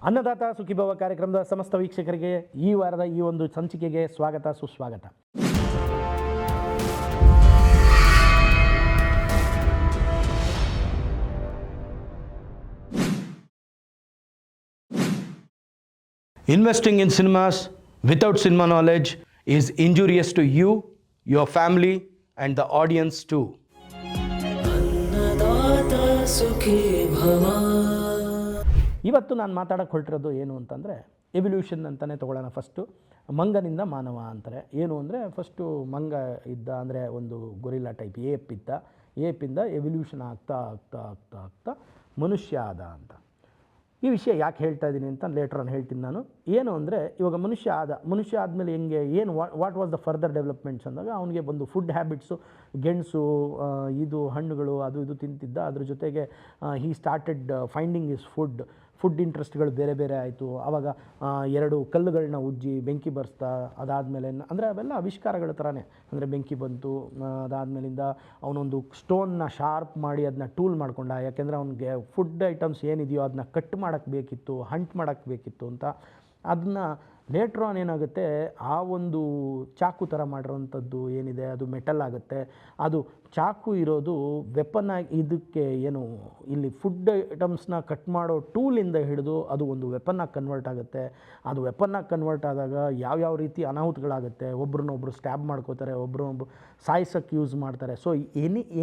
ಅನ್ನದಾತ ಸುಖೀಭವ ಕಾರ್ಯಕ್ರಮದ ಸಮಸ್ತ ವೀಕ್ಷಕರಿಗೆ ಈ ವಾರದ ಈ ಒಂದು ಸಂಚಿಕೆಗೆ ಸ್ವಾಗತ ಸುಸ್ವಾಗತ. Investing in cinemas without cinema knowledge is injurious to you, your family and the audience too. ಇವತ್ತು ನಾನು ಮಾತಾಡೋಕ್ಕೆ ಹೊರಟಿರೋದು ಏನು ಅಂತಂದರೆ ಎವಲ್ಯೂಷನ್ ಅಂತಲೇ ತೊಗೊಳ್ಳೋಣ. ಫಸ್ಟು ಮಂಗನಿಂದ ಮಾನವ ಅಂತಾರೆ. ಏನು ಅಂದರೆ ಫಸ್ಟು ಮಂಗ ಇದ್ದ, ಅಂದರೆ ಒಂದು ಗೊರಿಲ್ಲಾ ಟೈಪ್ ಏಪಿಂದ ಎವಲ್ಯೂಷನ್ ಆಗ್ತಾ ಮನುಷ್ಯ ಆದ ಅಂತ. ಈ ವಿಷಯ ಯಾಕೆ ಹೇಳ್ತಾ ಇದ್ದೀನಿ ಅಂತ ಲೇಟರ್ ಆನ್ ಹೇಳ್ತೀನಿ ನಾನು. ಏನು ಅಂದರೆ ಇವಾಗ ಮನುಷ್ಯ ಆದಮೇಲೆ ಹೆಂಗೆ what was the further developments ಅಂದಾಗ ಅವನಿಗೆ ಬಂದು ಫುಡ್ ಹ್ಯಾಬಿಟ್ಸು, ಗೆಣಸು, ಇದು ಹಣ್ಣುಗಳು ಅದು ಇದು ತಿಂತಿದ್ದ. ಅದ್ರ ಜೊತೆಗೆ he started finding is food ಇಂಟ್ರೆಸ್ಟ್ಗಳು ಬೇರೆ ಆಯಿತು. ಆವಾಗ 2 ಕಲ್ಲುಗಳನ್ನ ಉಜ್ಜಿ ಬೆಂಕಿ ಬರ್ಸ್ತಾ, ಅದಾದಮೇಲೆ ಅಂದರೆ ಅವೆಲ್ಲ ಆವಿಷ್ಕಾರಗಳ ಥರನೇ. ಅಂದರೆ ಬೆಂಕಿ ಬಂತು, ಅದಾದಮೇಲಿಂದ ಅವನೊಂದು ಸ್ಟೋನ್ನ ಶಾರ್ಪ್ ಮಾಡಿ ಅದನ್ನ ಟೂಲ್ ಮಾಡ್ಕೊಂಡ. ಯಾಕೆಂದರೆ ಅವನಿಗೆ ಫುಡ್ ಐಟಮ್ಸ್ ಏನಿದೆಯೋ ಅದನ್ನ ಕಟ್ ಮಾಡೋಕ್ಕೆ ಬೇಕಿತ್ತು, ಹಂಟ್ ಮಾಡೋಕ್ಕೆ ಬೇಕಿತ್ತು ಅಂತ. ಅದನ್ನ ಲೇಟ್ರ್ ಆನ್ ಏನಾಗುತ್ತೆ, ಆ ಒಂದು ಚಾಕು ಥರ ಮಾಡಿರೋವಂಥದ್ದು ಏನಿದೆ ಅದು ಮೆಟಲ್ ಆಗುತ್ತೆ. ಅದು ಚಾಕು ಇರೋದು ವೆಪನ್ ಆಗಿ, ಇದಕ್ಕೆ ಏನು ಇಲ್ಲಿ ಫುಡ್ ಐಟಮ್ಸ್ನ ಕಟ್ ಮಾಡೋ ಟೂಲಿಂದ ಹಿಡಿದು ಅದು ಒಂದು ವೆಪನ್ನಾಗಿ ಕನ್ವರ್ಟ್ ಆಗುತ್ತೆ. ಅದು ವೆಪನ್ನಾಗಿ ಕನ್ವರ್ಟ್ ಆದಾಗ ಯಾವ್ಯಾವ ರೀತಿ ಅನಾಹುತಗಳಾಗುತ್ತೆ. ಒಬ್ರನ್ನೊಬ್ರು ಸ್ಟ್ಯಾಬ್ ಮಾಡ್ಕೋತಾರೆ, ಒಬ್ರನ್ನೊಬ್ರು ಸಾಯಿಸೋಕ್ಕೆ ಯೂಸ್ ಮಾಡ್ತಾರೆ. ಸೊ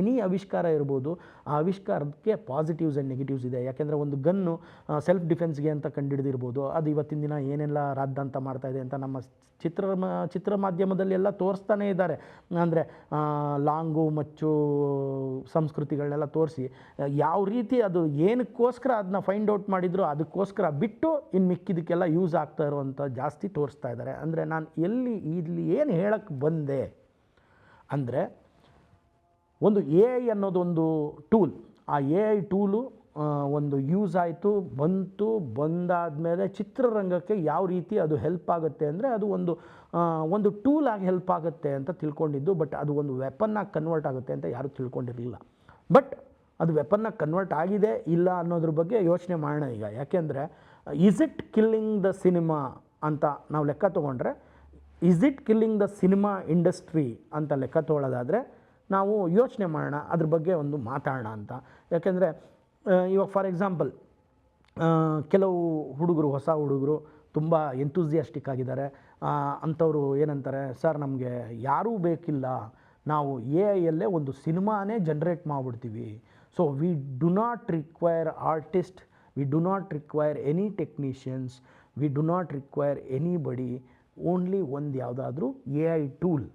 ಎನಿ ಆವಿಷ್ಕಾರ ಇರ್ಬೋದು, ಆ ಆವಿಷ್ಕಾರಕ್ಕೆ ಪಾಸಿಟಿವ್ಸ್ ಆ್ಯಂಡ್ ನೆಗೆಟಿವ್ಸ್ ಇದೆ. ಯಾಕೆಂದರೆ ಒಂದು ಗನ್ನು ಸೆಲ್ಫ್ ಡಿಫೆನ್ಸ್ಗೆ ಅಂತ ಕಂಡುಹಿಡಿದಿರ್ಬೋದು. ಅದು ಇವತ್ತಿನ ದಿನ ಏನೆಲ್ಲ ರಾದ್ದಾಂತ ಮಾಡ್ತಾಯಿದೆ ಅಂತ ನಮ್ಮ ಚಿತ್ರ ಮಾಧ್ಯಮದಲ್ಲಿ ಎಲ್ಲ ತೋರಿಸ್ತಾನೇ ಇದ್ದಾರೆ. ಅಂದರೆ ಲಾಂಗು ಮಚ್ಚು ಸಂಸ್ಕೃತಿಗಳನ್ನೆಲ್ಲ ತೋರಿಸಿ ಯಾವ ರೀತಿ ಅದು ಏನಕ್ಕೋಸ್ಕರ ಅದನ್ನ ಫೈಂಡ್ ಔಟ್ ಮಾಡಿದ್ರು ಅದಕ್ಕೋಸ್ಕರ ಬಿಟ್ಟು ಇನ್ನು ಮಿಕ್ಕಿದಕ್ಕೆಲ್ಲ ಯೂಸ್ ಆಗ್ತಾ ಇರುವಂಥ ಜಾಸ್ತಿ ತೋರಿಸ್ತಾ ಇದ್ದಾರೆ. ಅಂದರೆ ನಾನು ಇಲ್ಲಿ ಏನು ಹೇಳಕ್ಕೆ ಬಂದೆ ಅಂದರೆ, ಒಂದು AI ಅನ್ನೋದೊಂದು ಟೂಲ್. ಆ AI ಟೂಲು ಒಂದು ಯೂಸ್ ಆಯಿತು, ಬಂದಾದಮೇಲೆ ಚಿತ್ರರಂಗಕ್ಕೆ ಯಾವ ರೀತಿ ಅದು ಹೆಲ್ಪ್ ಆಗುತ್ತೆ ಅಂದರೆ, ಅದು ಒಂದು ಟೂಲ್ ಆಗಿ ಹೆಲ್ಪ್ ಆಗುತ್ತೆ ಅಂತ ತಿಳ್ಕೊಂಡಿದ್ದು. ಬಟ್ ಅದು ಒಂದು ವೆಪನ್ನಾಗಿ ಕನ್ವರ್ಟ್ ಆಗುತ್ತೆ ಅಂತ ಯಾರೂ ತಿಳ್ಕೊಂಡಿರಲಿಲ್ಲ. ಬಟ್ ಅದು ವೆಪನ್ನಾಗಿ ಕನ್ವರ್ಟ್ ಆಗಿದೆ ಇಲ್ಲ ಅನ್ನೋದ್ರ ಬಗ್ಗೆ ಯೋಚನೆ ಮಾಡೋಣ ಈಗ. ಯಾಕೆಂದರೆ is it killing the cinema ಅಂತ ನಾವು ಲೆಕ್ಕ ತೊಗೊಂಡ್ರೆ, is it killing the cinema industry ಅಂತ ಲೆಕ್ಕ ತೊಗೊಳ್ಳೋದಾದರೆ ನಾವು ಯೋಚನೆ ಮಾಡೋಣ, ಅದ್ರ ಬಗ್ಗೆ ಒಂದು ಮಾತಾಡೋಣ ಅಂತ. ಯಾಕೆಂದರೆ ಇವಾಗ ಫಾರ್ ಎಕ್ಸಾಂಪಲ್ ಕೆಲವು ಹೊಸ ಹುಡುಗರು ತುಂಬ ಎಂತೂಸಿಯಾಸ್ಟಿಕ್ ಆಗಿದ್ದಾರೆ. ಅಂಥವ್ರು ಏನಂತಾರೆ, ಸರ್ ನಮಗೆ ಯಾರೂ ಬೇಕಿಲ್ಲ, ನಾವು AI ಒಂದು ಸಿನಿಮಾನೇ ಜನ್ರೇಟ್ ಮಾಡಿಬಿಡ್ತೀವಿ. So we do not require artist, we do not require any technicians, we do not require anybody, only ಒಂದು ಯಾವುದಾದ್ರೂ AI ಟೂಲ್,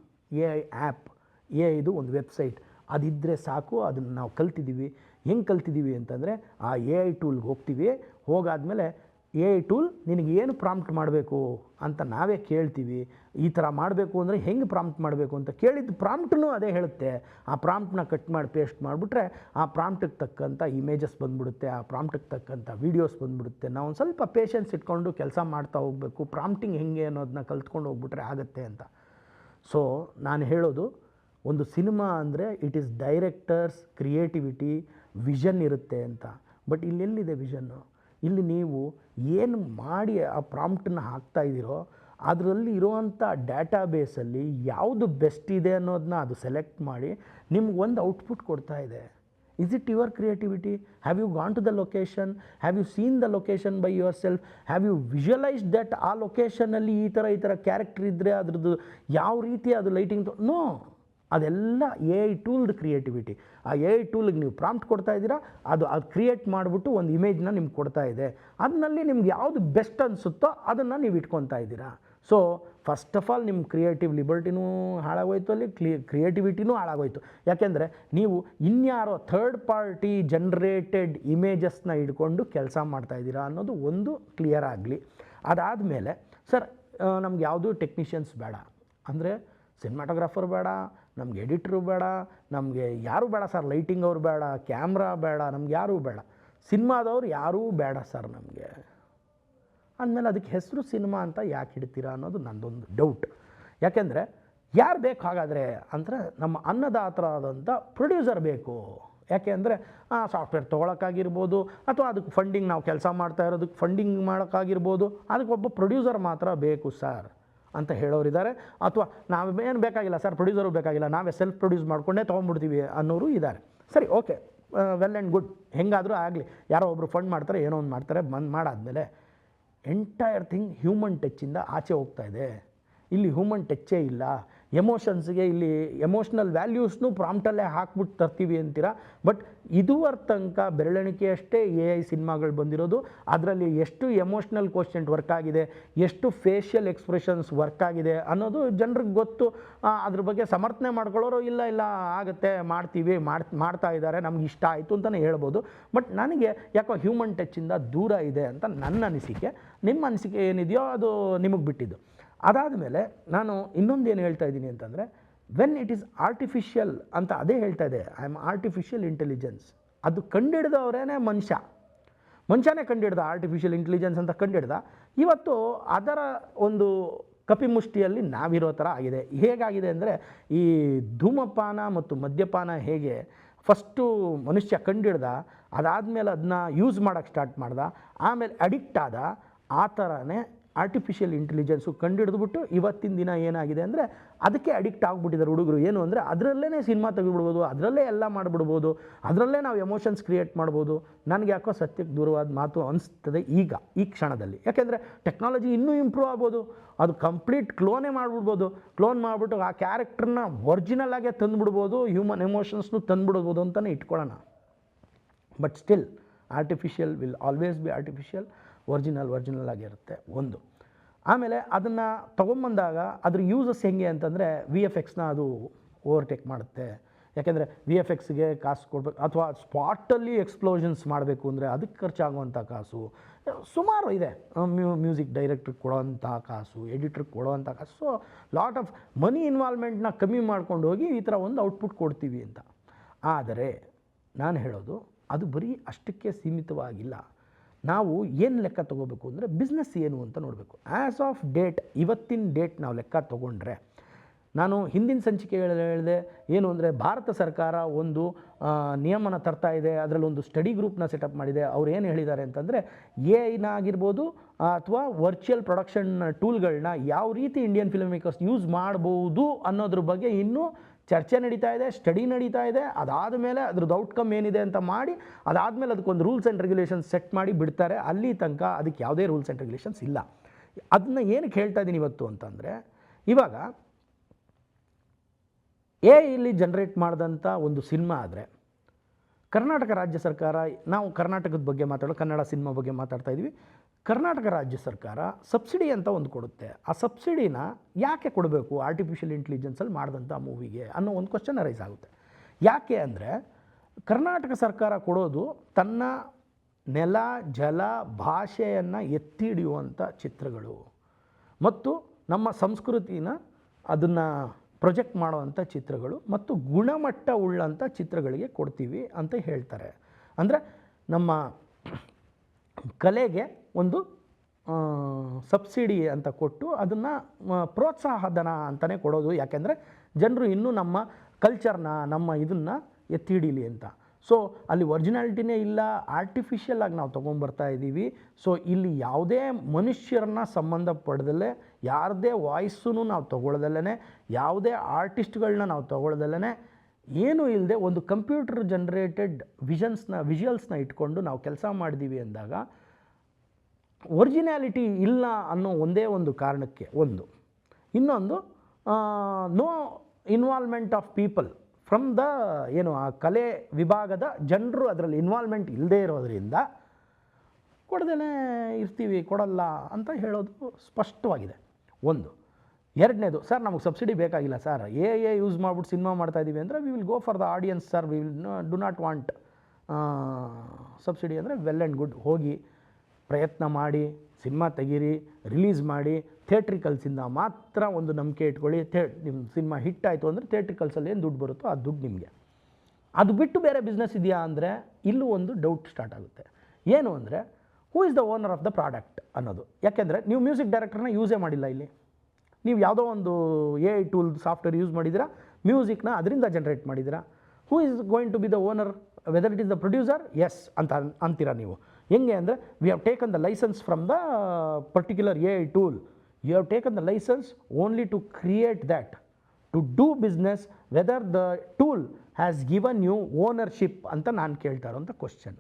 AI ಆ್ಯಪ್, AIದು ಒಂದು ವೆಬ್ಸೈಟ್ ಅದಿದ್ದರೆ ಸಾಕು. ಅದನ್ನು ನಾವು ಕಲ್ತಿದ್ದೀವಿ. ಹೆಂಗೆ ಕಲ್ತಿದ್ದೀವಿ ಅಂತಂದರೆ, ಆ AI ಟೂಲ್ಗೆ ಹೋಗ್ತೀವಿ. ಹೋಗಾದಮೇಲೆ AI ಟೂಲ್ ನಿನಗೆ ಏನು ಪ್ರಾಂಪ್ಟ್ ಮಾಡಬೇಕು ಅಂತ ನಾವೇ ಕೇಳ್ತೀವಿ. ಈ ಥರ ಮಾಡಬೇಕು ಅಂದರೆ ಹೆಂಗೆ ಪ್ರಾಂಪ್ಟ್ ಮಾಡಬೇಕು ಅಂತ ಕೇಳಿದ್ದು ಪ್ರಾಂಪ್ಟೂ ಅದೇ ಹೇಳುತ್ತೆ. ಆ ಪ್ರಾಂಪ್ಟನ್ನ ಕಟ್ ಮಾಡಿ ಪೇಸ್ಟ್ ಮಾಡಿಬಿಟ್ರೆ ಆ ಪ್ರಾಂಪ್ಟಿಗೆ ತಕ್ಕಂಥ ಇಮೇಜಸ್ ಬಂದುಬಿಡುತ್ತೆ, ಆ ಪ್ರಾಂಪ್ಟಿಗೆ ತಕ್ಕಂಥ ವೀಡಿಯೋಸ್ ಬಂದುಬಿಡುತ್ತೆ. ನಾವು ಒಂದು ಸ್ವಲ್ಪ ಪೇಷನ್ಸ್ ಇಟ್ಕೊಂಡು ಕೆಲಸ ಮಾಡ್ತಾ ಹೋಗಬೇಕು. ಪ್ರಾಂಪ್ಟಿಂಗ್ ಹೆಂಗೆ ಅನ್ನೋದನ್ನ ಕಲ್ತ್ಕೊಂಡು ಹೋಗ್ಬಿಟ್ರೆ ಆಗುತ್ತೆ ಅಂತ. ಸೊ ನಾನು ಹೇಳೋದು, ಒಂದು ಸಿನಿಮಾ ಅಂದರೆ it is director's creativity, vision ಇರುತ್ತೆ ಅಂತ. ಬಟ್ ಇಲ್ಲೆಲ್ಲಿದೆ ವಿಷನ್ನು? ಇಲ್ಲಿ ನೀವು ಏನು ಮಾಡಿ ಆ ಪ್ರಾಂಪ್ಟನ್ನ ಹಾಕ್ತಾ ಇದ್ದೀರೋ ಅದರಲ್ಲಿ ಇರುವಂಥ ಡಾಟಾಬೇಸಲ್ಲಿ ಯಾವುದು ಬೆಸ್ಟ್ ಇದೆ ಅನ್ನೋದನ್ನ ಅದು ಸೆಲೆಕ್ಟ್ ಮಾಡಿ ನಿಮ್ಗೆ ಒಂದು ಔಟ್ಪುಟ್ ಕೊಡ್ತಾ ಇದೆ. Is it your creativity? Have you gone to the location? Have you seen the location by yourself? Have you visualised that ಆ ಲೊಕೇಶನಲ್ಲಿ ಈ ಥರ ಕ್ಯಾರೆಕ್ಟರ್ ಇದ್ದರೆ ಅದ್ರದ್ದು ಯಾವ ರೀತಿ ಅದು ಲೈಟಿಂಗ್ ನೋ, ಅದೆಲ್ಲ AI ಟೂಲ್ದು ಕ್ರಿಯೇಟಿವಿಟಿ. ಆ AI ಟೂಲಿಗೆ ನೀವು ಪ್ರಾಂಪ್ಟ್ ಕೊಡ್ತಾ ಇದ್ದೀರಾ, ಅದು ಕ್ರಿಯೇಟ್ ಮಾಡಿಬಿಟ್ಟು ಒಂದು ಇಮೇಜ್ನ ನಿಮ್ಗೆ ಕೊಡ್ತಾ ಇದೆ. ಅದರಲ್ಲಿ ನಿಮ್ಗೆ ಯಾವುದು ಬೆಸ್ಟ್ ಅನಿಸುತ್ತೋ ಅದನ್ನು ನೀವು ಇಟ್ಕೊತಾ ಇದ್ದೀರಾ. ಸೊ ಫಸ್ಟ್ ಆಫ್ ಆಲ್ ನಿಮ್ಮ ಕ್ರಿಯೇಟಿವ್ ಲಿಬರ್ಟಿನೂ ಹಾಳಾಗೋಯ್ತು, ಅಲ್ಲಿ ಕ್ರಿಯೇಟಿವಿಟಿನೂ ಹಾಳಾಗೋಯ್ತು. ಯಾಕೆಂದರೆ ನೀವು ಇನ್ಯಾರೋ ಥರ್ಡ್ ಪಾರ್ಟಿ ಜನ್ರೇಟೆಡ್ ಇಮೇಜಸ್ನ ಹಿಡ್ಕೊಂಡು ಕೆಲಸ ಮಾಡ್ತಾಯಿದ್ದೀರಾ ಅನ್ನೋದು ಒಂದು ಕ್ಲಿಯರ್ ಆಗಲಿ. ಅದಾದಮೇಲೆ ಸರ್ ನಮ್ಗೆ ಯಾವುದೂ ಟೆಕ್ನಿಷಿಯನ್ಸ್ ಬೇಡ ಅಂದರೆ, ಸಿನಿಮಾಟೋಗ್ರಾಫರ್ ಬೇಡ, ನಮ್ಗೆ ಎಡಿಟ್ರು ಬೇಡ, ನಮಗೆ ಯಾರೂ ಬೇಡ ಸರ್, ಲೈಟಿಂಗ್ ಅವ್ರು ಬೇಡ, ಕ್ಯಾಮ್ರಾ ಬೇಡ, ನಮ್ಗೆ ಯಾರೂ ಬೇಡ, ಸಿನಿಮಾದವ್ರು ಯಾರೂ ಬೇಡ ಸರ್ ನಮಗೆ ಅಂದಮೇಲೆ ಅದಕ್ಕೆ ಹೆಸರು ಸಿನಿಮಾ ಅಂತ ಯಾಕೆ ಇಡ್ತೀರಾ ಅನ್ನೋದು ನನ್ನದೊಂದು ಡೌಟ್. ಯಾಕೆಂದರೆ ಯಾರು ಬೇಕು ಹಾಗಾದರೆ ಅಂದರೆ, ನಮ್ಮ ಅನ್ನದಾತರಾದಂಥ ಪ್ರೊಡ್ಯೂಸರ್ ಬೇಕು. ಯಾಕೆ ಅಂದರೆ ಸಾಫ್ಟ್ವೇರ್ ತೊಗೊಳಕ್ಕಾಗಿರ್ಬೋದು, ಅಥವಾ ಅದಕ್ಕೆ ಫಂಡಿಂಗ್ ನಾವು ಕೆಲಸ ಮಾಡ್ತಾ ಇರೋದಕ್ಕೆ ಫಂಡಿಂಗ್ ಮಾಡೋಕ್ಕಾಗಿರ್ಬೋದು, ಅದಕ್ಕೆ ಒಬ್ಬ ಪ್ರೊಡ್ಯೂಸರ್ ಮಾತ್ರ ಬೇಕು ಸರ್ ಅಂತ ಹೇಳೋರಿದ್ದಾರೆ. ಅಥವಾ ನಾವೇನು ಬೇಕಾಗಿಲ್ಲ ಸರ್, ಪ್ರೊಡ್ಯೂಸರು ಬೇಕಾಗಿಲ್ಲ, ನಾವೇ ಸೆಲ್ಫ್ ಪ್ರೊಡ್ಯೂಸ್ ಮಾಡಿಕೊಂಡೇ ತೊಗೊಂಡ್ಬಿಡ್ತೀವಿ ಅನ್ನೋರು ಇದ್ದಾರೆ. ಸರಿ, ಓಕೆ, ವೆಲ್ ಆ್ಯಂಡ್ ಗುಡ್, ಹೆಂಗಾದರೂ ಆಗಲಿ. ಯಾರೋ ಒಬ್ಬರು ಫಂಡ್ ಮಾಡ್ತಾರೆ, ಏನೋ ಒಂದು ಮಾಡ್ತಾರೆ, ಮಾಡಾದಮೇಲೆ ಎಂಟೈರ್ ಥಿಂಗ್ ಹ್ಯೂಮನ್ ಟಚ್ಚಿಂದ ಆಚೆ ಹೋಗ್ತಾ ಇದೆ. ಇಲ್ಲಿ ಹ್ಯೂಮನ್ ಟಚ್ಚೇ ಇಲ್ಲ. ಎಮೋಷನ್ಸ್ಗೆ ಇಲ್ಲಿ ಎಮೋಷ್ನಲ್ ವ್ಯಾಲ್ಯೂಸ್ನು ಪ್ರಾಂಪ್ಟಲ್ಲೇ ಹಾಕ್ಬಿಟ್ಟು ತರ್ತೀವಿ ಅಂತೀರಾ. ಬಟ್ ಇದುವರೆ ತನಕ ಬೆರಳೆಣಿಕೆಯಷ್ಟೇ AI ಸಿನಿಮಾಗಳು ಬಂದಿರೋದು. ಅದರಲ್ಲಿ ಎಷ್ಟು ಎಮೋಷ್ನಲ್ ಕೋಶೆಂಟ್ ವರ್ಕ್ ಆಗಿದೆ, ಎಷ್ಟು ಫೇಶಿಯಲ್ ಎಕ್ಸ್ಪ್ರೆಷನ್ಸ್ ವರ್ಕ್ ಆಗಿದೆ ಅನ್ನೋದು ಜನರಿಗೆ ಗೊತ್ತು. ಅದ್ರ ಬಗ್ಗೆ ಸಮರ್ಥನೆ ಮಾಡ್ಕೊಳ್ಳೋರು ಇಲ್ಲ ಆಗುತ್ತೆ, ಮಾಡ್ತೀವಿ, ಮಾಡ್ತಾ ಇದ್ದಾರೆ, ನಮ್ಗೆ ಇಷ್ಟ ಆಯಿತು ಅಂತಲೇ ಹೇಳ್ಬೋದು. ಬಟ್ ನನಗೆ ಯಾಕೋ ಹ್ಯೂಮನ್ ಟಚ್ಚಿಂದ ದೂರ ಇದೆ ಅಂತ ನನ್ನ ಅನಿಸಿಕೆ. ನಿಮ್ಮ ಅನಿಸಿಕೆ ಏನಿದೆಯೋ ಅದು ನಿಮಗೆ ಬಿಟ್ಟಿದ್ದು. ಅದಾದಮೇಲೆ ನಾನು ಇನ್ನೊಂದೇನು ಹೇಳ್ತಾ ಇದ್ದೀನಿ ಅಂತಂದರೆ, ವೆನ್ ಇಟ್ ಈಸ್ ಆರ್ಟಿಫಿಷಿಯಲ್ ಅಂತ ಅದೇ ಹೇಳ್ತಾ ಇದೆ, ಐ ಆಮ್ ಆರ್ಟಿಫಿಷಿಯಲ್ ಇಂಟೆಲಿಜೆನ್ಸ್. ಅದು ಕಂಡಿಡಿದವರೇ ಮನುಷ್ಯನೇ ಕಂಡಿಡ್ದ, ಆರ್ಟಿಫಿಷಿಯಲ್ ಇಂಟೆಲಿಜೆನ್ಸ್ ಅಂತ ಕಂಡಿಡ್ದ. ಇವತ್ತು ಅದರ ಒಂದು ಕಪಿಮುಷ್ಟಿಯಲ್ಲಿ ನಾವಿರೋ ಥರ ಆಗಿದೆ. ಹೇಗಾಗಿದೆ ಅಂದರೆ, ಈ ಧೂಮಪಾನ ಮತ್ತು ಮದ್ಯಪಾನ ಹೇಗೆ ಫಸ್ಟು ಮನುಷ್ಯ ಕಂಡಿಡ್ದ, ಅದಾದಮೇಲೆ ಅದನ್ನ ಯೂಸ್ ಮಾಡೋಕ್ಕೆ ಸ್ಟಾರ್ಟ್ ಮಾಡ್ದ, ಆಮೇಲೆ ಅಡಿಕ್ಟ್ ಆದ, ಆ ಥರನೇ ಆರ್ಟಿಫಿಷಿಯಲ್ ಇಂಟೆಲಿಜೆನ್ಸು ಕಂಡುಹಿಡಿದ್ಬಿಟ್ಟು ಇವತ್ತಿನ ದಿನ ಏನಾಗಿದೆ ಅಂದರೆ ಅದಕ್ಕೆ ಅಡಿಕ್ಟ್ ಆಗಿಬಿಟ್ಟಿದ್ದಾರೆ ಹುಡುಗರು. ಏನು ಅಂದರೆ ಅದರಲ್ಲೇ ಸಿನಿಮಾ ತೆಗೆದುಬಿಡ್ಬೋದು, ಅದರಲ್ಲೇ ಎಲ್ಲ ಮಾಡಿಬಿಡ್ಬೋದು, ಅದರಲ್ಲೇ ನಾವು ಎಮೋಷನ್ಸ್ ಕ್ರಿಯೇಟ್ ಮಾಡ್ಬೋದು. ನನಗೆ ಯಾಕೋ ಸತ್ಯಕ್ಕೆ ದೂರವಾದ ಮಾತು ಅನಿಸ್ತದೆ ಈ ಕ್ಷಣದಲ್ಲಿ. ಯಾಕೆಂದರೆ ಟೆಕ್ನಾಲಜಿ ಇನ್ನೂ ಇಂಪ್ರೂವ್ ಆಗ್ಬೋದು, ಅದು ಕಂಪ್ಲೀಟ್ ಕ್ಲೋನೇ ಮಾಡಿಬಿಡ್ಬೋದು. ಕ್ಲೋನ್ ಮಾಡಿಬಿಟ್ಟು ಆ ಕ್ಯಾರೆಕ್ಟ್ರನ್ನ ಒರಿಜಿನಲ್ ಆಗೇ ತಂದುಬಿಡ್ಬೋದು, ಹ್ಯೂಮನ್ ಎಮೋಷನ್ಸ್ನು ತಂದುಬಿಡ್ಬೋದು ಅಂತಲೇ ಇಟ್ಕೊಳ್ಳೋಣ. But still artificial will always B artificial, original ಆಗಿರುತ್ತೆ ಒಂದು. ಆಮೇಲೆ ಅದನ್ನು ತೊಗೊಂಬಂದಾಗ ಅದ್ರ ಯೂಸಸ್ ಹೆಂಗೆ ಅಂತಂದರೆ, VFXನ ಅದು ಓವರ್ಟೇಕ್ ಮಾಡುತ್ತೆ. ಯಾಕೆಂದರೆ VFXಗೆ ಕಾಸು ಕೊಡಬೇಕು, ಅಥವಾ ಸ್ಪಾಟಲ್ಲಿ ಎಕ್ಸ್ಪ್ಲೋಷನ್ಸ್ ಮಾಡಬೇಕು ಅಂದರೆ ಅದಕ್ಕೆ ಖರ್ಚಾಗುವಂಥ ಕಾಸು ಸುಮಾರು ಇದೆ. ಮ್ಯೂಸಿಕ್ ಡೈರೆಕ್ಟ್ರಿಗೆ ಕೊಡೋವಂಥ ಕಾಸು, ಎಡಿಟ್ರಿಗೆ ಕೊಡೋವಂಥ ಕಾಸು. ಸೊ ಲಾಟ್ ಆಫ್ ಮನಿ ಇನ್ವಾಲ್ವ್ಮೆಂಟ್ನ ಕಮ್ಮಿ ಮಾಡ್ಕೊಂಡು ಹೋಗಿ ಈ ಥರ ಒಂದು ಔಟ್ಪುಟ್ ಕೊಡ್ತೀವಿ ಅಂತ. ಆದರೆ ನಾನು ಹೇಳೋದು ಅದು ಬರೀ ಅಷ್ಟಕ್ಕೆ ಸೀಮಿತವಾಗಿಲ್ಲ. ನಾವು ಏನು ಲೆಕ್ಕ ತೊಗೋಬೇಕು ಅಂದರೆ ಬಿಸ್ನೆಸ್ ಏನು ಅಂತ ನೋಡಬೇಕು. ಆ್ಯಸ್ ಆಫ್ ಡೇಟ್, ಇವತ್ತಿನ ಡೇಟ್ ನಾವು ಲೆಕ್ಕ ತೊಗೊಂಡ್ರೆ, ನಾನು ಹಿಂದಿನ ಸಂಚಿಕೆಗಳಲ್ಲಿ ಹೇಳಿದೆ ಏನು ಅಂದರೆ, ಭಾರತ ಸರ್ಕಾರ ಒಂದು ನಿಯಮನ ತರ್ತಾ ಇದೆ, ಅದರಲ್ಲಿ ಒಂದು ಸ್ಟಡಿ ಗ್ರೂಪ್ನ ಸೆಟಪ್ ಮಾಡಿದೆ. ಅವ್ರು ಏನು ಹೇಳಿದ್ದಾರೆ ಅಂತಂದರೆ, AI ಆಗಿರ್ಬೋದು ಅಥವಾ ವರ್ಚುವಲ್ ಪ್ರೊಡಕ್ಷನ್ ಟೂಲ್ಗಳನ್ನ ಯಾವ ರೀತಿ ಇಂಡಿಯನ್ ಫಿಲ್ಮ್ ಮೇಕರ್ಸ್ ಯೂಸ್ ಮಾಡ್ಬೋದು ಅನ್ನೋದ್ರ ಬಗ್ಗೆ ಇನ್ನೂ ಚರ್ಚೆ ನಡೀತಾ ಇದೆ, ಸ್ಟಡಿ ನಡೀತಾ ಇದೆ. ಅದಾದ ಮೇಲೆ ಅದ್ರದ್ದು ಔಟ್ಕಮ್ ಏನಿದೆ ಅಂತ ಮಾಡಿ, ಅದಾದಮೇಲೆ ಅದಕ್ಕೊಂದು ರೂಲ್ಸ್ ಆ್ಯಂಡ್ ರೆಗ್ಯುಲೇಷನ್ಸ್ ಸೆಟ್ ಮಾಡಿ ಬಿಡ್ತಾರೆ. ಅಲ್ಲಿ ತನಕ ಅದಕ್ಕೆ ಯಾವುದೇ ರೂಲ್ಸ್ ಆ್ಯಂಡ್ ರೆಗ್ಯುಲೇಷನ್ಸ್ ಇಲ್ಲ. ಅದನ್ನ ಏನಕ್ಕೆ ಹೇಳ್ತಾ ಇದ್ದೀನಿ ಇವತ್ತು ಅಂತಂದರೆ, ಇವಾಗ AI ಜನ್ರೇಟ್ ಮಾಡಿದಂಥ ಒಂದು ಸಿನಿಮಾ ಆದರೆ ಕರ್ನಾಟಕ ರಾಜ್ಯ ಸರ್ಕಾರ, ನಾವು ಕರ್ನಾಟಕದ ಬಗ್ಗೆ ಕನ್ನಡ ಸಿನಿಮಾ ಬಗ್ಗೆ ಮಾತಾಡ್ತಾ ಇದ್ವಿ. ಕರ್ನಾಟಕ ರಾಜ್ಯ ಸರ್ಕಾರ ಸಬ್ಸಿಡಿ ಅಂತ ಒಂದು ಕೊಡುತ್ತೆ. ಆ ಸಬ್ಸಿಡಿನ ಯಾಕೆ ಕೊಡಬೇಕು ಆರ್ಟಿಫಿಷಿಯಲ್ ಇಂಟೆಲಿಜೆನ್ಸಲ್ಲಿ ಮಾಡಿದಂಥ ಮೂವಿಗೆ ಅನ್ನೋ ಒಂದು ಕ್ವಶನ್ ರೈಸ್ ಆಗುತ್ತೆ. ಯಾಕೆ ಅಂದರೆ, ಕರ್ನಾಟಕ ಸರ್ಕಾರ ಕೊಡೋದು ತನ್ನ ನೆಲ, ಜಲ, ಭಾಷೆಯನ್ನು ಎತ್ತಿ ಹಿಡಿಯುವಂಥ ಚಿತ್ರಗಳು ಮತ್ತು ನಮ್ಮ ಸಂಸ್ಕೃತಿನ ಅದನ್ನು ಪ್ರೊಜೆಕ್ಟ್ ಮಾಡುವಂಥ ಚಿತ್ರಗಳು ಮತ್ತು ಗುಣಮಟ್ಟ ಉಳ್ಳಂಥ ಚಿತ್ರಗಳಿಗೆ ಕೊಡ್ತೀವಿ ಅಂತ ಹೇಳ್ತಾರೆ. ಅಂದರೆ ನಮ್ಮ ಕಲೆಗೆ ಒಂದು ಸಬ್ಸಿಡಿ ಅಂತ ಕೊಟ್ಟು ಅದನ್ನು ಪ್ರೋತ್ಸಾಹಧನ ಅಂತಲೇ ಕೊಡೋದು. ಯಾಕೆಂದರೆ ಜನರು ಇನ್ನೂ ನಮ್ಮ ಕಲ್ಚರ್ನ, ನಮ್ಮ ಇದನ್ನು ಎತ್ತಿ ಹಿಡೀಲಿ ಅಂತ. ಸೊ ಅಲ್ಲಿ ಒರಿಜಿನಾಲಿಟಿನೇ ಇಲ್ಲ, ಆರ್ಟಿಫಿಷಿಯಲ್ ಆಗಿ ನಾವು ತೊಗೊಂಬರ್ತಾ ಇದ್ದೀವಿ. ಸೊ ಇಲ್ಲಿ ಯಾವುದೇ ಮನುಷ್ಯರನ್ನ ಸಂಬಂಧ ಪಡೆದಲ್ಲೇ, ಯಾರದೇ ವಾಯ್ಸೂ ನಾವು ತೊಗೊಳ್ದಲ್ಲೇ, ಯಾವುದೇ ಆರ್ಟಿಸ್ಟ್ಗಳನ್ನ ನಾವು ತೊಗೊಳ್ದಲ್ಲೇ, ಏನೂ ಇಲ್ಲದೆ ಒಂದು ಕಂಪ್ಯೂಟರ್ ಜನ್ರೇಟೆಡ್ ವಿಜುವಲ್ಸ್ನ ಇಟ್ಕೊಂಡು ನಾವು ಕೆಲಸ ಮಾಡಿದ್ದೀವಿ ಅಂದಾಗ ಒರಿಜಿನಾಲಿಟಿ ಇಲ್ಲ ಅನ್ನೋ ಒಂದೇ ಒಂದು ಕಾರಣಕ್ಕೆ ಒಂದು. ಇನ್ನೊಂದು, no involvement of people from the ಆ ಕಲೆ ವಿಭಾಗದ ಜನರು ಅದರಲ್ಲಿ ಇನ್ವಾಲ್ವ್ಮೆಂಟ್ ಇಲ್ಲದೇ ಇರೋದರಿಂದ ಕೊಡಲ್ಲ ಅಂತ ಹೇಳೋದು ಸ್ಪಷ್ಟವಾಗಿದೆ ಒಂದು. ಎರಡನೇದು, ಸರ್ ನಮಗೆ ಸಬ್ಸಿಡಿ ಬೇಕಾಗಿಲ್ಲ ಸರ್, AI ಯೂಸ್ ಮಾಡಿಬಿಟ್ಟು ಸಿನಿಮಾ ಮಾಡ್ತಾಯಿದ್ದೀವಿ ಅಂದರೆ we will go for the audience sir, we will do not want subsidy ಅಂದರೆ ವೆಲ್ ಆ್ಯಂಡ್ ಗುಡ್. ಹೋಗಿ ಪ್ರಯತ್ನ ಮಾಡಿ ಸಿನಿಮಾ ತೆಗೀರಿ, ರಿಲೀಸ್ ಮಾಡಿ, ಥಿಯೇಟ್ರಿಕಲ್ಸಿಂದ ಮಾತ್ರ ಒಂದು ನಂಬಿಕೆ ಇಟ್ಕೊಳ್ಳಿ. ನಿಮ್ಮ ಸಿನಿಮಾ ಹಿಟ್ ಆಯಿತು ಅಂದರೆ ಥಿಯೇಟ್ರಿಕಲ್ಸಲ್ಲಿ ಏನು ದುಡ್ಡು ಬರುತ್ತೋ ಆ ದುಡ್ಡು ನಿಮಗೆ. ಅದು ಬಿಟ್ಟು ಬೇರೆ ಬಿಸ್ನೆಸ್ ಇದೆಯಾ ಅಂದರೆ ಇಲ್ಲೂ ಒಂದು ಡೌಟ್ ಸ್ಟಾರ್ಟ್ ಆಗುತ್ತೆ. ಏನು ಅಂದರೆ, who is the owner of the product ಅನ್ನೋದು. ಯಾಕೆಂದರೆ ನೀವು ಮ್ಯೂಸಿಕ್ ಡೈರೆಕ್ಟರ್ನ ಯೂಸೇ ಮಾಡಿಲ್ಲ. ಇಲ್ಲಿ ನೀವು ಯಾವುದೋ ಒಂದು AI ಟೂಲ್ ಸಾಫ್ಟ್ವೇರ್ ಯೂಸ್ ಮಾಡಿದ್ದೀರಾ, ಮ್ಯೂಸಿಕ್ನ ಅದರಿಂದ ಜನ್ರೇಟ್ ಮಾಡಿದ್ದೀರಾ. Who is going to be the owner, whether it is the producer, yes ಅಂತ ಅಂತೀರಾ ನೀವು. ಹೆಂಗೆ ಅಂದರೆ we have taken the licence from the particular AI tool, you have taken the licence only to create that, to do business, whether the tool has given you ownership ಅಂತ ನಾನು ಕೇಳ್ತಾ ಇರೋಂಥ question.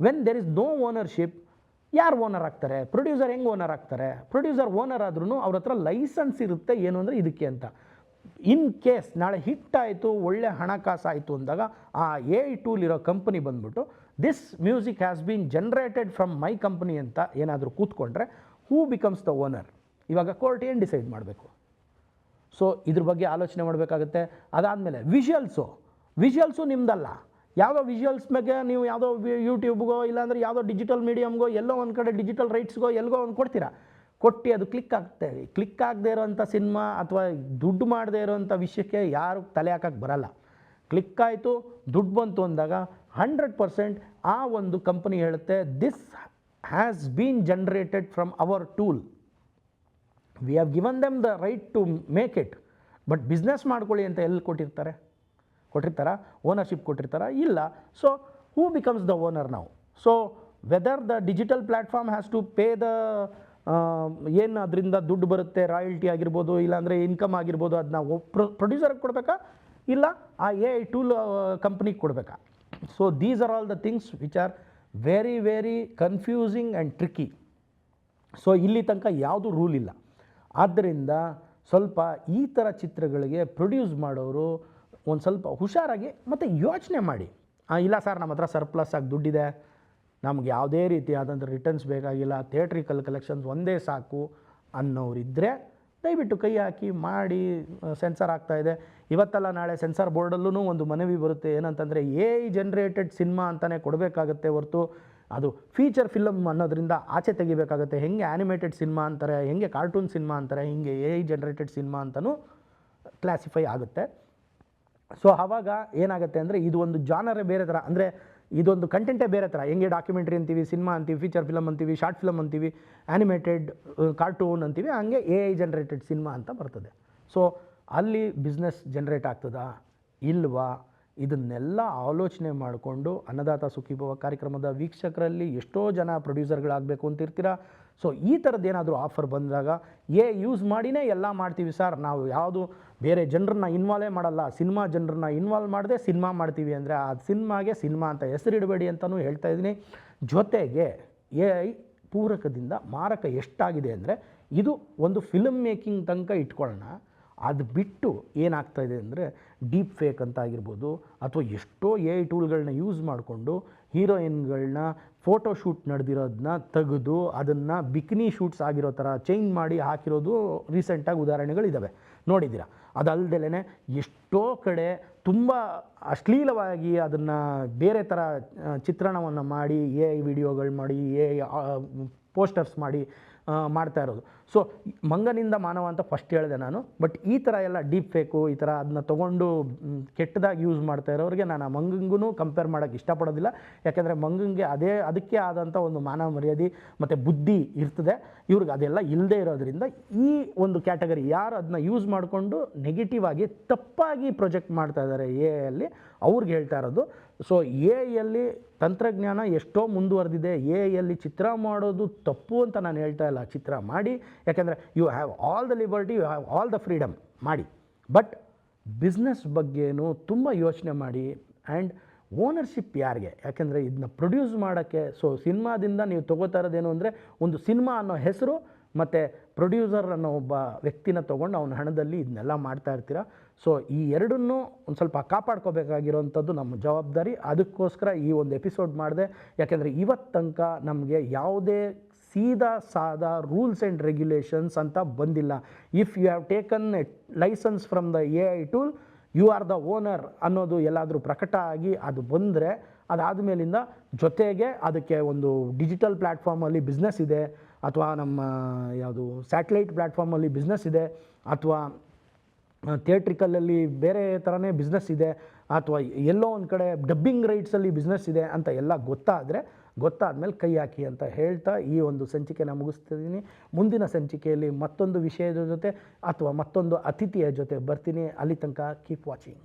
When there is no ownership, ಯಾರು owner ಆಗ್ತಾರೆ? Producer ಹೆಂಗೆ owner ಆಗ್ತಾರೆ? Producer owner ಆದ್ರೂ ಅವ್ರ ಹತ್ರ ಲೈಸೆನ್ಸ್ ಇರುತ್ತೆ ಏನು ಅಂದರೆ ಇದಕ್ಕೆ ಅಂತ. ಇನ್ ಕೇಸ್ ನಾಳೆ ಹಿಟ್ ಆಯಿತು, ಒಳ್ಳೆ ಹಣಕಾಸು ಆಯಿತು ಅಂದಾಗ ಆ AI ಟೂಲ್ ಇರೋ ಕಂಪನಿ ಬಂದ್ಬಿಟ್ಟು this music has been generated from my company ಅಂತ ಏನಾದರೂ ಕೂತ್ಕೊಂಡ್ರೆ ಹೂ ಬಿಕಮ್ಸ್ ದ ಓನರ್? ಇವಾಗ ಕೋರ್ಟ್ ಏನು ಡಿಸೈಡ್ ಮಾಡಬೇಕು? ಸೊ ಇದ್ರ ಬಗ್ಗೆ ಆಲೋಚನೆ ಮಾಡಬೇಕಾಗುತ್ತೆ. ಅದಾದಮೇಲೆ ವಿಜುವಲ್ಸು ನಿಮ್ಮದಲ್ಲ. ಯಾವುದೋ ವಿಜುವಲ್ಸ್ ಬಗ್ಗೆ ನೀವು ಯಾವುದೋ ಯೂಟ್ಯೂಬ್ಗೋ ಇಲ್ಲಾಂದರೆ ಯಾವುದೋ ಡಿಜಿಟಲ್ ಮೀಡಿಯಮ್ಗೋ ಎಲ್ಲೋ ಒಂದು ಕಡೆ ಡಿಜಿಟಲ್ ರೈಟ್ಸ್ಗೋ ಎಲ್ಗೋ ಒಂದು ಕೊಡ್ತೀರಾ, ಕೊಟ್ಟು ಅದು ಕ್ಲಿಕ್ ಆಗ್ತೇವೆ. ಕ್ಲಿಕ್ ಆಗದೆ ಇರೋವಂಥ ಸಿನಿಮಾ ಅಥವಾ ದುಡ್ಡು ಮಾಡದೇ ಇರೋವಂಥ ವಿಷಯಕ್ಕೆ ಯಾರು ತಲೆ ಹಾಕಕ್ಕೆ ಬರಲ್ಲ. ಕ್ಲಿಕ್ ಆಯಿತು, ದುಡ್ಡು ಬಂತು ಅಂದಾಗ 100% ಆ ಒಂದು ಕಂಪನಿ ಹೇಳುತ್ತೆ this has been generated from our tool, we have given them the right to make it, but business ಮಾಡ್ಕೊಳ್ಳಿ ಅಂತ ಎಲ್ಲಿ ಕೊಟ್ಟಿರ್ತಾರಾ? ಓನರ್ಶಿಪ್ ಕೊಟ್ಟಿರ್ತಾರಾ? ಇಲ್ಲ. So who becomes the owner ನಾವು? So whether the digital platform has to pay the ಏನು ಅದರಿಂದ ದುಡ್ಡು ಬರುತ್ತೆ, ರಾಯಲ್ಟಿ ಆಗಿರ್ಬೋದು, ಇಲ್ಲಾಂದರೆ ಇನ್ಕಮ್ ಆಗಿರ್ಬೋದು, ಅದನ್ನ ಪ್ರೊಡ್ಯೂಸರ್ಗೆ ಕೊಡಬೇಕಾ, ಇಲ್ಲ ಆ AI ಟೂಲ್ ಕಂಪ್ನಿಗೆ ಕೊಡಬೇಕಾ? So these are all the things which are very very confusing and tricky. So ಇಲ್ಲಿ ತನಕ ಯಾವುದೂ ರೂಲ್ ಇಲ್ಲ. ಆದ್ದರಿಂದ ಸ್ವಲ್ಪ ಈ ಥರ ಚಿತ್ರಗಳಿಗೆ ಪ್ರೊಡ್ಯೂಸ್ ಮಾಡೋರು ಒಂದು ಸ್ವಲ್ಪ ಹುಷಾರಾಗಿ ಮತ್ತು ಯೋಚನೆ ಮಾಡಿ. ಇಲ್ಲ ಸರ್, ನಮ್ಮ ಹತ್ರ ಸರ್ಪ್ಲಸ್ ಆಗಿ ದುಡ್ಡಿದೆ, ನಮ್ಗೆ ಯಾವುದೇ ರೀತಿಯಾದಂಥ ರಿಟರ್ನ್ಸ್ ಬೇಕಾಗಿಲ್ಲ, ಥಿಯೇಟ್ರಿಕಲ್ ಕಲೆಕ್ಷನ್ಸ್ ಒಂದೇ ಸಾಕು ಅನ್ನೋರಿದ್ದರೆ ದಯವಿಟ್ಟು ಕೈ ಹಾಕಿ ಮಾಡಿ. ಸೆನ್ಸರ್ ಆಗ್ತಾಯಿದೆ, ಇವತ್ತಲ್ಲ ನಾಳೆ ಸೆನ್ಸಾರ್ ಬೋರ್ಡಲ್ಲೂ ಒಂದು ಮನವಿ ಬರುತ್ತೆ, ಏನಂತಂದರೆ AI ಜನ್ರೇಟೆಡ್ ಸಿನಿಮಾ ಅಂತಲೇ ಕೊಡಬೇಕಾಗತ್ತೆ ಹೊರತು ಅದು ಫೀಚರ್ ಫಿಲಮ್ ಅನ್ನೋದ್ರಿಂದ ಆಚೆ ತೆಗಿಬೇಕಾಗತ್ತೆ. ಹೆಂಗೆ ಆ್ಯನಿಮೇಟೆಡ್ ಸಿನಿಮಾ ಅಂತಾರೆ, ಹೆಂಗೆ ಕಾರ್ಟೂನ್ ಸಿನಿಮಾ ಅಂತಾರೆ, ಹಿಂಗೆ AI ಜನ್ರೇಟೆಡ್ ಸಿನಿಮಾ ಅಂತಲೂ ಕ್ಲಾಸಿಫೈ ಆಗುತ್ತೆ. ಸೊ ಆವಾಗ ಏನಾಗುತ್ತೆ ಅಂದರೆ ಇದು ಒಂದು ಜಾನರೇ ಬೇರೆ ಥರ, ಅಂದರೆ ಇದೊಂದು ಕಂಟೆಂಟೇ ಬೇರೆ ಥರ. ಹೆಂಗೆ ಡಾಕ್ಯುಮೆಂಟ್ರಿ ಅಂತೀವಿ, ಸಿನಿಮಾ ಅಂತೀವಿ, ಫೀಚರ್ ಫಿಲಮ್ ಅಂತೀವಿ, ಶಾರ್ಟ್ ಫಿಲಮ್ ಅಂತೀವಿ, ಆ್ಯನಿಮೇಟೆಡ್ ಕಾರ್ಟೂನ್ ಅಂತೀವಿ, ಹಂಗೆ AI ಜನ್ರೇಟೆಡ್ ಸಿನಿಮಾ ಅಂತ ಬರ್ತದೆ. ಸೊ ಅಲ್ಲಿ ಬಿಸ್ನೆಸ್ ಜನ್ರೇಟ್ ಆಗ್ತದಾ ಇಲ್ವಾ, ಇದನ್ನೆಲ್ಲ ಆಲೋಚನೆ ಮಾಡಿಕೊಂಡು ಅನ್ನದಾತ ಸುಖೀಭವ ಕಾರ್ಯಕ್ರಮದ ವೀಕ್ಷಕರಲ್ಲಿ ಎಷ್ಟೋ ಜನ ಪ್ರೊಡ್ಯೂಸರ್ಗಳಾಗಬೇಕು ಅಂತಿರ್ತೀರ. ಸೊ ಈ ಥರದ್ದು ಏನಾದರೂ ಆಫರ್ ಬಂದಾಗ ಯೂಸ್ ಮಾಡಿನೇ ಎಲ್ಲ ಮಾಡ್ತೀವಿ ಸರ್, ನಾವು ಯಾವುದು ಬೇರೆ ಜನರನ್ನ ಇನ್ವಾಲ್ವೇ ಮಾಡಲ್ಲ, ಸಿನಿಮಾ ಜನರನ್ನ ಇನ್ವಾಲ್ವ್ ಮಾಡದೆ ಸಿನಿಮಾ ಮಾಡ್ತೀವಿ ಅಂದರೆ ಆ ಸಿನಿಮಾಗೆ ಸಿನಿಮಾ ಅಂತ ಹೆಸರಿಡಬೇಡಿ ಅಂತಲೂ ಹೇಳ್ತಾ ಇದ್ದೀನಿ. ಜೊತೆಗೆ AI ಪೂರಕದಿಂದ ಮಾರಕ ಎಷ್ಟಾಗಿದೆ ಅಂದರೆ ಇದು ಒಂದು ಫಿಲ್ಮ್ ಮೇಕಿಂಗ್ ತನಕ ಇಟ್ಕೊಳ್ಳೋಣ. ಅದು ಬಿಟ್ಟು ಏನಾಗ್ತಾಯಿದೆ ಅಂದರೆ ಡೀಪ್ ಫೇಕ್ ಅಂತ ಆಗಿರ್ಬೋದು, ಅಥವಾ ಎಷ್ಟೋ AI ಟೂಲ್ಗಳನ್ನ ಯೂಸ್ ಮಾಡಿಕೊಂಡು ಹೀರೋಯಿನ್ಗಳನ್ನ ಫೋಟೋ ಶೂಟ್ ನಡೆದಿರೋದನ್ನ ತೆಗೆದು ಅದನ್ನು ಬಿಕಿನಿ ಶೂಟ್ಸ್ ಆಗಿರೋ ಥರ ಚೇಂಜ್ ಮಾಡಿ ಹಾಕಿರೋದು ರೀಸೆಂಟಾಗಿ ಉದಾಹರಣೆಗಳಿದ್ದಾವೆ, ನೋಡಿದ್ದೀರಾ. ಅದಲ್ಲದೆ ಎಷ್ಟೋ ಕಡೆ ತುಂಬ ಅಶ್ಲೀಲವಾಗಿ ಅದನ್ನು ಬೇರೆ ಥರ ಚಿತ್ರಣವನ್ನು ಮಾಡಿ AI ವಿಡಿಯೋಗಳು ಮಾಡಿ AI ಪೋಸ್ಟರ್ಸ್ ಮಾಡಿ ಮಾಡ್ತಾ ಇರೋದು. ಸೊ ಮಂಗನಿಂದ ಮಾನವ ಅಂತ ಫಸ್ಟ್ ಹೇಳಿದೆ ನಾನು, ಬಟ್ ಈ ಥರ ಎಲ್ಲ ಡೀಪ್ ಫೇಕು ಈ ಥರ ಅದನ್ನ ತೊಗೊಂಡು ಕೆಟ್ಟದಾಗಿ ಯೂಸ್ ಮಾಡ್ತಾ ಇರೋರಿಗೆ ನಾನು ಆ ಮಂಗಂಗೂ ಕಂಪೇರ್ ಮಾಡೋಕ್ಕೆ ಇಷ್ಟಪಡೋದಿಲ್ಲ. ಯಾಕೆಂದರೆ ಮಂಗಂಗೆ ಅದಕ್ಕೆ ಆದಂಥ ಒಂದು ಮಾನವ ಮರ್ಯಾದೆ ಮತ್ತು ಬುದ್ಧಿ ಇರ್ತದೆ, ಇವ್ರಿಗೆ ಅದೆಲ್ಲ ಇಲ್ಲದೆ ಇರೋದ್ರಿಂದ ಈ ಒಂದು ಕ್ಯಾಟಗರಿ ಯಾರು ಅದನ್ನ ಯೂಸ್ ಮಾಡಿಕೊಂಡು ನೆಗೆಟಿವ್ ಆಗಿ ತಪ್ಪಾಗಿ ಪ್ರೊಜೆಕ್ಟ್ ಮಾಡ್ತಾ ಇದ್ದಾರೆ AI ಅವ್ರಿಗೆ ಹೇಳ್ತಾ ಇರೋದು. ಸೊ AI ತಂತ್ರಜ್ಞಾನ ಎಷ್ಟೋ ಮುಂದುವರೆದಿದೆ, AI ಚಿತ್ರ ಮಾಡೋದು ತಪ್ಪು ಅಂತ ನಾನು ಹೇಳ್ತಾ ಇಲ್ಲ, ಚಿತ್ರ ಮಾಡಿ, ಯಾಕೆಂದರೆ you have all the liberty, you have all the freedom ಮಾಡಿ, ಬಟ್ ಬಿಸ್ನೆಸ್ ಬಗ್ಗೆನೂ ತುಂಬ ಯೋಚನೆ ಮಾಡಿ. ಆ್ಯಂಡ್ ಓನರ್ಶಿಪ್ ಯಾರಿಗೆ, ಯಾಕೆಂದರೆ ಇದನ್ನ ಪ್ರೊಡ್ಯೂಸ್ ಮಾಡೋಕ್ಕೆ, ಸೊ ಸಿನಿಮಾದಿಂದ ನೀವು ತೊಗೋತಾ ಇರೋದೇನು ಅಂದರೆ ಒಂದು ಸಿನಿಮಾ ಅನ್ನೋ ಹೆಸರು ಮತ್ತು ಪ್ರೊಡ್ಯೂಸರ್ ಅನ್ನೋ ಒಬ್ಬ ವ್ಯಕ್ತಿನ ತೊಗೊಂಡು ಅವನ ಹಣದಲ್ಲಿ ಇದನ್ನೆಲ್ಲ ಮಾಡ್ತಾ ಇರ್ತೀರ. ಸೊ ಈ ಎರಡನ್ನೂ ಒಂದು ಸ್ವಲ್ಪ ಕಾಪಾಡ್ಕೋಬೇಕಾಗಿರೋವಂಥದ್ದು ನಮ್ಮ ಜವಾಬ್ದಾರಿ. ಅದಕ್ಕೋಸ್ಕರ ಈ ಒಂದು ಎಪಿಸೋಡ್ ಮಾಡಿದೆ, ಯಾಕೆಂದರೆ ಇವತ್ತು ತನಕ ನಮಗೆ ಯಾವುದೇ ಸೀದಾ ಸಾದಾ ರೂಲ್ಸ್ ಆ್ಯಂಡ್ ರೆಗ್ಯುಲೇಷನ್ಸ್ ಅಂತ ಬಂದಿಲ್ಲ. If you have taken a licence from the AI tool, you are the owner ಅನ್ನೋದು ಎಲ್ಲಾದರೂ ಪ್ರಕಟ ಆಗಿ ಅದು ಬಂದರೆ ಅದಾದ ಮೇಲಿಂದ ಜೊತೆಗೆ ಅದಕ್ಕೆ ಒಂದು ಡಿಜಿಟಲ್ ಪ್ಲ್ಯಾಟ್ಫಾರ್ಮಲ್ಲಿ ಬಿಸ್ನೆಸ್ ಇದೆ, ಅಥವಾ ನಮ್ಮ ಯಾವುದು ಸ್ಯಾಟಲೈಟ್ ಪ್ಲ್ಯಾಟ್ಫಾರ್ಮಲ್ಲಿ ಬಿಸ್ನೆಸ್ ಇದೆ, ಅಥವಾ ಥಿಯೇಟ್ರಿಕಲಲ್ಲಿ ಬೇರೆ ಥರನೇ ಬಿಸ್ನೆಸ್ ಇದೆ, ಅಥವಾ ಎಲ್ಲೋ ಒಂದು ಕಡೆ ಡಬ್ಬಿಂಗ್ ರೈಟ್ಸಲ್ಲಿ ಬಿಸ್ನೆಸ್ ಇದೆ ಅಂತ ಎಲ್ಲ ಗೊತ್ತಾದಮೇಲೆ ಕೈ ಹಾಕಿ ಅಂತ ಹೇಳ್ತಾ ಈ ಒಂದು ಸಂಚಿಕೆನ ಮುಗಿಸ್ತಿದ್ದೀನಿ. ಮುಂದಿನ ಸಂಚಿಕೆಯಲ್ಲಿ ಮತ್ತೊಂದು ವಿಷಯದ ಜೊತೆ ಅಥವಾ ಮತ್ತೊಂದು ಅತಿಥಿಯ ಜೊತೆ ಬರ್ತೀನಿ. ಅಲ್ಲಿ ತನಕ ಕೀಪ್ ವಾಚಿಂಗ್.